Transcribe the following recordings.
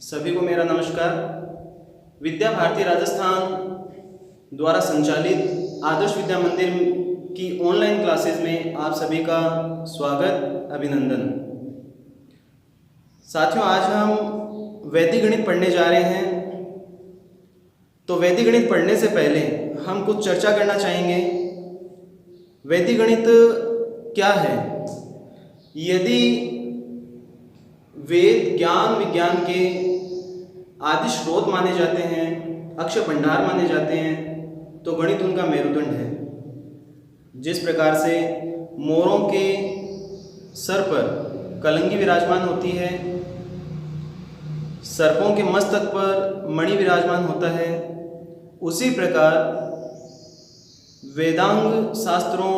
सभी को मेरा नमस्कार। विद्या भारती राजस्थान द्वारा संचालित आदर्श विद्या मंदिर की ऑनलाइन क्लासेस में आप सभी का स्वागत, अभिनंदन। साथियों, आज हम वैदिक गणित पढ़ने जा रहे हैं। तो वैदिक गणित पढ़ने से पहले हम कुछ चर्चा करना चाहेंगे। वैदिक गणित क्या है? यदि वेद ज्ञान विज्ञान के आदि स्रोत माने जाते हैं, अक्षय भंडार माने जाते हैं, तो गणित उनका मेरुदंड है। जिस प्रकार से मोरों के सर पर कलंगी विराजमान होती है, सर्पों के मस्तक पर मणि विराजमान होता है, उसी प्रकार वेदांग शास्त्रों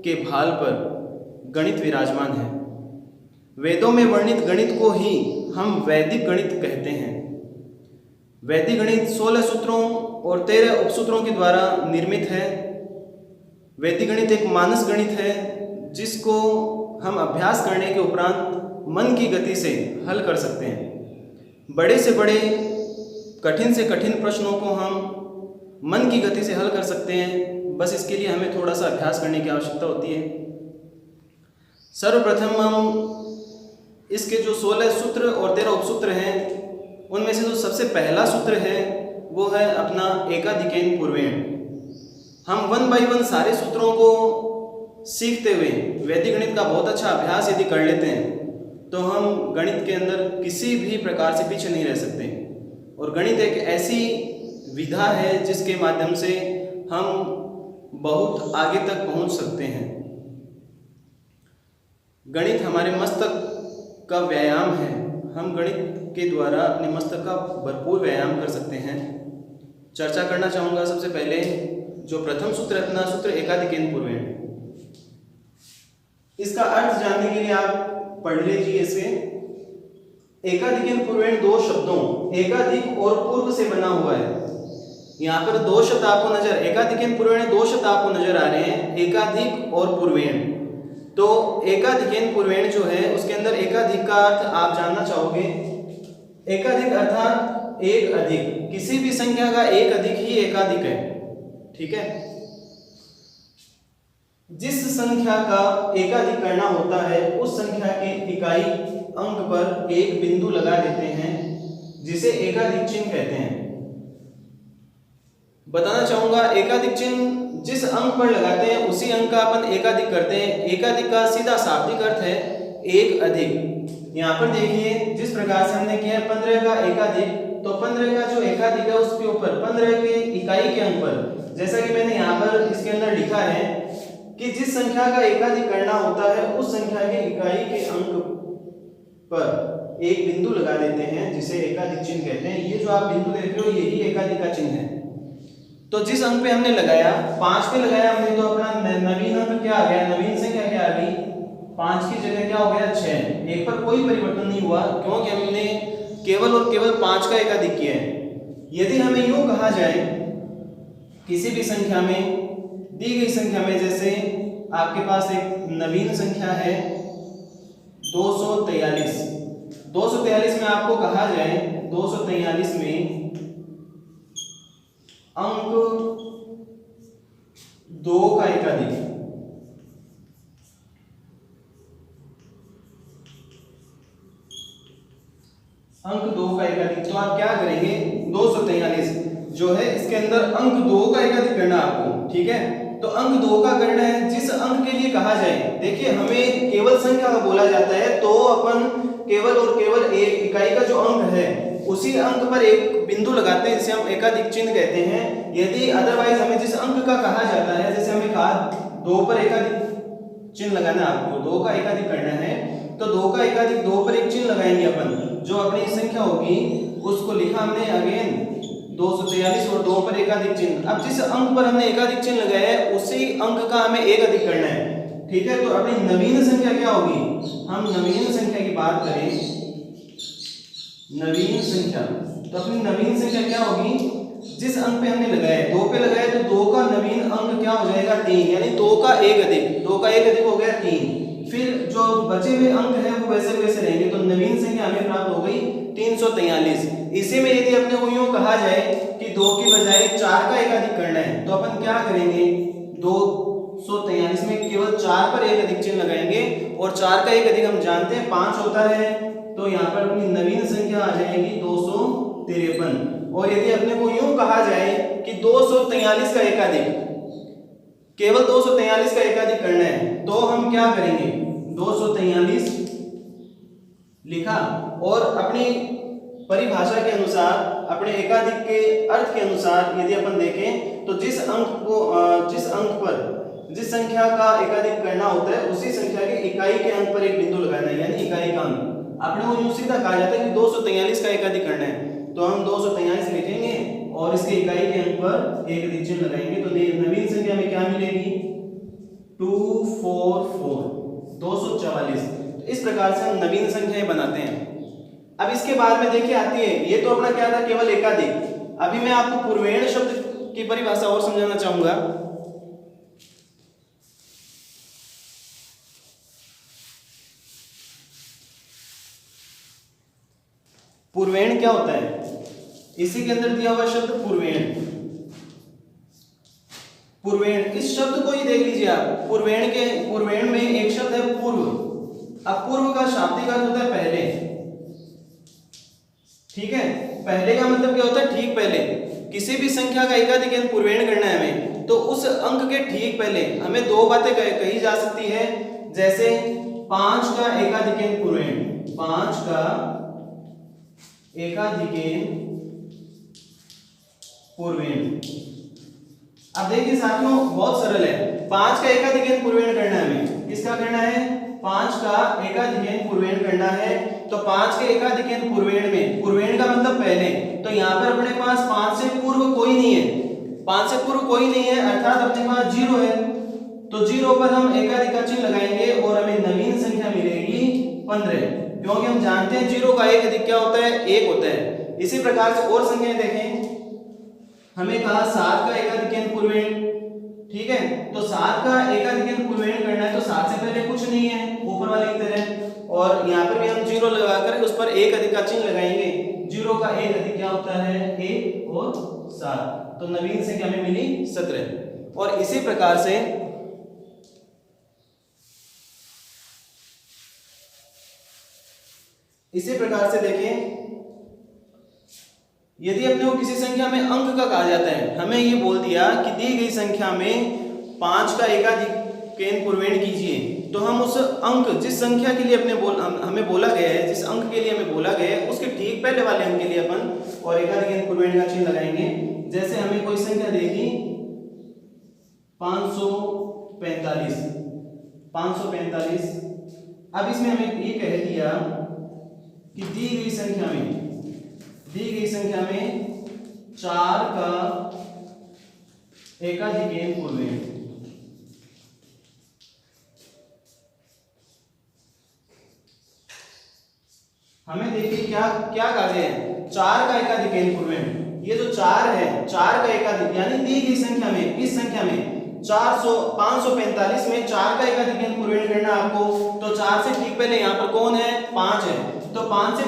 के भाल पर गणित विराजमान है। वेदों में वर्णित गणित को ही हम वैदिक गणित कहते हैं। वैदिक गणित 16 सूत्रों और 13 उपसूत्रों के द्वारा निर्मित है। वैदिक गणित एक मानस गणित है जिसको हम अभ्यास करने के उपरांत मन की गति से हल कर सकते हैं। बड़े से बड़े, कठिन से कठिन प्रश्नों को हम मन की गति से हल कर सकते हैं। बस इसके लिए हमें थोड़ा सा अभ्यास करने की आवश्यकता होती है। सर्वप्रथम हम इसके जो 16 सूत्र और 13 उपसूत्र हैं, उनमें से जो सबसे पहला सूत्र है वो है अपना एकाधिकेन पूर्वेण। हम 1 बाय 1 सारे सूत्रों को सीखते हुए वैदिक गणित का बहुत अच्छा अभ्यास यदि कर लेते हैं तो हम गणित के अंदर किसी भी प्रकार से पीछे नहीं रह सकते। और गणित एक ऐसी विधा है जिसके माध्यम से हम बहुत आगे तक पहुंच सकते हैं। गणित हमारे मस्तक का व्यायाम है। हम गणित के द्वारा अपने मस्तक का भरपूर व्यायाम कर सकते हैं। चर्चा करना चाहूँगा सबसे पहले जो प्रथम सूत्र है, अपना सूत्र एकाधिकेन पूर्वेण। इसका अर्थ जानने के लिए आप पढ़ लीजिए इसे। एकाधिकेन पूर्वेण दो शब्दों एकाधिक और पूर्व से बना हुआ है। यहाँ पर दो शब्द आपको एकाधिकेन पूर्वेण दो शब्द आपको नजर आ रहे हैं, एकाधिक और पूर्वेण। तो एकाधिकेन पूर्वेण जो है उसके अंदर एकाधिक का अर्थ आप जानना चाहोगे। एकाधिक अर्थात एक अधिक, किसी भी संख्या का एक अधिक ही एकाधिक है। ठीक है। जिस संख्या का एकाधिक करना होता है उस संख्या के इकाई अंक पर एक बिंदु लगा देते हैं जिसे एकाधिक चिन्ह कहते हैं। बताना चाहूंगा, एकाधिक चिन्ह जिस अंक पर लगाते हैं उसी अंक का अपन एकाधिक करते हैं। एकाधिक का सीधा शाब्दिक अर्थ है एक अधिक। यहाँ पर देखिए जिस प्रकार से हमने किया 15 का एकाधिक, तो 15 का जो एकाधिक है उसके ऊपर 15 के इकाई के अंक पर, जैसा कि मैंने यहाँ पर इसके अंदर लिखा है कि जिस संख्या का एकाधिक करना होता है उस संख्या के इकाई के अंक पर एक बिंदु लगा देते हैं जिसे एकाधिक चिन्ह कहते हैं। ये जो आप बिंदु देख रहे हो यही एकाधिक का चिन्ह है। तो जिस अंक पे हमने लगाया, 5 पे लगाया हमने, तो अपना नवीन अंक क्या आ गया, नवीन संख्या क्या आ गई, 5 की जगह क्या हो गया 6। एक पर कोई परिवर्तन नहीं हुआ क्योंकि हमने केवल और केवल 5 का एकाधिक किया है। यदि हमें यूं कहा जाए किसी भी संख्या में, दी गई संख्या में, जैसे आपके पास एक नवीन संख्या है 243। 243 में आपको कहा जाए 243 में अंक 2 का एकाधिक, अंक 2 का एकाधिक, तो आप क्या करेंगे, 243 जो है इसके अंदर अंक 2 का एकाधिक करना आपको। ठीक है। तो अंक 2 का करना है जिस अंक के लिए कहा जाए। देखिए हमें केवल संख्या का बोला जाता है तो अपन केवल और केवल एक इकाई का जो अंक है उसी अंक पर एक बिंदु लगाते हैं जिसे हम एकाधिक चिन्ह कहते हैं। यदि अदरवाइज हमें जिस अंक का कहा जाता है, जैसे हमें कहा 2 पर एकाधिक चिन्ह लगाना है आपको, 2 का एकाधिक करना है, तो 2 का एकाधिक 2 पर एक चिन्ह लगाएंगे अपन। जो अपनी संख्या होगी उसको लिखा हमने अगेन 243 और 2 पर एकाधिक चिन्ह। अब जिस अंक पर हमने एकाधिक चिन्ह लगाया है उसी अंक का हमें एक अधिक करना है। ठीक है। तो अपनी नवीन संख्या क्या होगी, हम नवीन संख्या की बात करें, नवीन संख्या, तो अपनी नवीन संख्या क्या होगी, जिस अंक पे हमने लगाया 2 पे लगाया तो 2 का नवीन अंक क्या हो जाएगा 3, यानी 2 का एक अधिक, 2 का एक अधिक हो गया 3। फिर जो बचे हुए अंक हैं वो वैसे वैसे रहेंगे। तो नवीन संख्या हमें प्राप्त हो गई 343। इसी में यदि अपने को यूं कहा जाए कि 2 की बजाय 4 का एकाधिक करना है तो अपन क्या करेंगे, 243 में केवल 4 पर एक अधिक चिन्ह लगाएंगे और 4 का एक अधिक हम जानते हैं 5 होता है, तो यहाँ पर अपनी नवीन संख्या आ जाएगी 253। और यदि अपने को यूं कहा जाए कि 243 का एकाधिक, केवल 243 का एकाधिक करना है तो हम क्या करेंगे, 243 लिखा और अपनी परिभाषा के अनुसार, अपने एकाधिक के अर्थ के अनुसार यदि अपन देखें तो जिस अंक पर जिस संख्या का एकाधिक करना होता है उसी संख्या के इकाई के अंक पर एक बिंदु लगाना है, यानी इकाई का अंक। अपने को यूं सीधा कहा जाता है कि 243 का एकाधिक करना है तो हम 243 लिखेंगे और इसके इकाई के अंक पर एक अधिक चिन्ह लगाएंगे, तो नवीन संख्या में क्या मिलेगी, 244, 244। इस प्रकार से हम नवीन संख्याएं बनाते हैं। अब इसके बाद में देखिए आती है, ये तो अपना क्या था, केवल एकाधिक। अभी मैं आपको पूर्वेण शब्द की परिभाषा और समझाना चाहूंगा। पूर्वेण क्या होता है, इसी के अंदर दिया हुआ शब्द पूर्वेण। पूर्वेण, इस शब्द को ही देख लीजिए आप। पूर्वेण में एक शब्द है पूर्व। अब पूर्व का शाब्दिक अर्थ होता है पहले, ठीक है। पहले का मतलब क्या होता है, ठीक पहले। किसी भी संख्या का एकाधिक अंक पूर्वेण करना है हमें तो उस अंक के ठीक पहले हमें दो बातें कही जा सकती है, जैसे 5 का एकाधिक अंक पूर्वेण, 5 का एकाधिक पूर्वेण। अब देखिए साथियों, बहुत सरल है। 5 का एकाधिक पूर्वेण करना है हमें, किसका करना है, 5 का एकाधिक पूर्वेण करना है। तो 5 के एकाधिक पूर्वेण में, पूर्वेण का मतलब पहले, तो यहाँ पर अपने पास 5 से पूर्व कोई नहीं है, 5 से पूर्व कोई नहीं है, अर्थात अपने पास 0 है। तो 0 पर हम एकाधिक का चिन्ह लगाएंगे और हमें नवीन संख्या मिलेगी 15, क्योंकि हम जानते हैं 0 का एक अधिक क्या होता है, 1 होता है। इसी प्रकार से और संख्याएं देखें, हमें कहा 7 का एकाधिक पूर्वेण, ठीक है। तो 7 का एकाधिक पूर्वेण करना है तो 7 से पहले कुछ नहीं है, ऊपर वाले की तरह, और यहाँ पर भी हम 0 लगाकर उस पर एक अधिक का चिन्ह लगाएंगे। 0 का एक अधिक क्या होता है, 1 और 7, तो नवीन संख्या में मिली 17। और इसी प्रकार से देखें, यदि अपने को किसी संख्या में अंक का कहा जाता है, हमें ये बोल दिया कि दी गई संख्या में 5 का एकाधिक पूर्वेण कीजिए, तो हम उस अंक, जिस संख्या के लिए हमें बोला गया है, जिस अंक के लिए हमें बोला गया है उसके ठीक पहले वाले अंक के लिए अपन और एकाधिक पूर्वेण का चिन्ह लगाएंगे। जैसे हमें कोई संख्या दे दी 545, 545। अब इसमें हमें ये कह दिया कि दी गई संख्या में 4 का एकाधिक पूर्वेण। हमें देखिए क्या कहा गया है, 4 का एकाधिक पूर्वेण। ये जो 4 है, 4 का एकाधिक यानी दी गई संख्या में, इस संख्या में 545 में 4 का एकाधिक पूर्वेण करना आपको, तो 4 से ठीक पहले यहाँ पर कौन है, 5 है। तो 5 के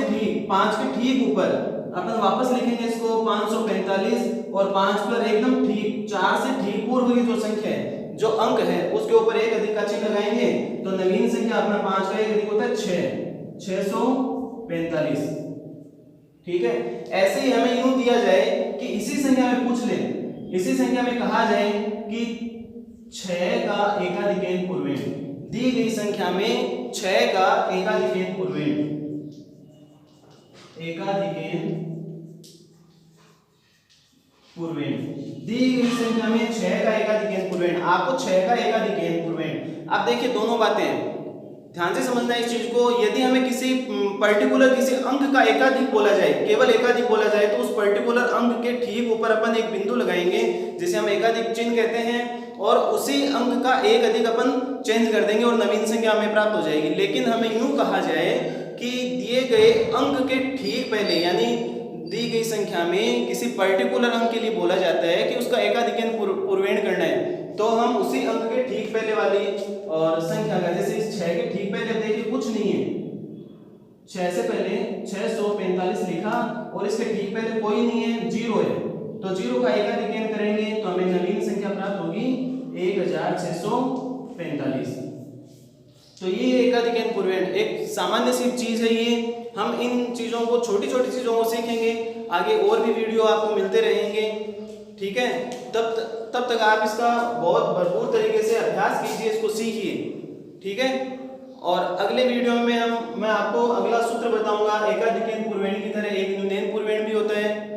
ठीक ऊपर अपन वापस लिखेंगे इसको 545 और 5 पर एकदम ठीक 4 से ठीक पूर्व की जो संख्या है, जो अंक है, उसके ऊपर एक अधिक का चिन्ह लगाएंगे, तो नवीन संख्या अपना 5 का एक अधिक होता है 645, ठीक है। ऐसे ही हमें यूं दिया जाए कि इसी संख्या में पूछ ले, इसी संख्या में कहा जाए कि 6 का एकाधिक पूर्वेण, दी गई संख्या में 6 का एकाधिक पूर्वेण, दी गई संख्या में 6 का एकाधिक पूर्वेण, आपको 6 का एकाधिक पूर्वेण। अब देखिए दोनों बातें ध्यान से समझना इस चीज को। यदि हमें किसी पर्टिकुलर किसी अंक का एकाधिक बोला जाए, केवल एकाधिक बोला जाए, तो उस पर्टिकुलर अंक के ठीक ऊपर अपन एक बिंदु लगाएंगे जिसे हम एकाधिक चिन्ह कहते हैं, और उसी अंक का एक अधिक अपन चेंज कर देंगे और नवीन संख्या हमें प्राप्त हो जाएगी। लेकिन हमें यूं कहा जाए कि दिए गए अंक के ठीक पहले, यानी दी गई संख्या में किसी पर्टिकुलर अंक के लिए बोला जाता है कि उसका एकाधिक पूर्वेण करना है, तो हम उसी अंक के ठीक पहले वाली और संख्या का, जैसे इस 6 के ठीक पहले देखिए कुछ नहीं है, 6 से पहले 645 लिखा और इसके ठीक पहले कोई नहीं है, 0 है, तो 0 का एकाधिक n करेंगे तो हमें नवीन संख्या प्राप्त होगी 1645। तो ये एकाधिक n पूर्णांक एक सामान्य सी चीज है। ये हम इन चीजों को, छोटी छोटी चीजों को सीखेंगे, आगे और भी वीडियो आपको मिलते रहेंगे, ठीक है। तब तक आप इसका बहुत भरपूर तरीके से अभ्यास कीजिए, इसको सीखिए, ठीक है। और अगले वीडियो में मैं आपको अगला सूत्र बताऊंगा, एकाधिक n पूर्णांक की तरह एक न्यूनतम पूर्णांक भी होता है।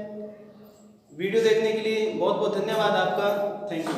वीडियो देखने के लिए बहुत बहुत धन्यवाद आपका, थैंक यू।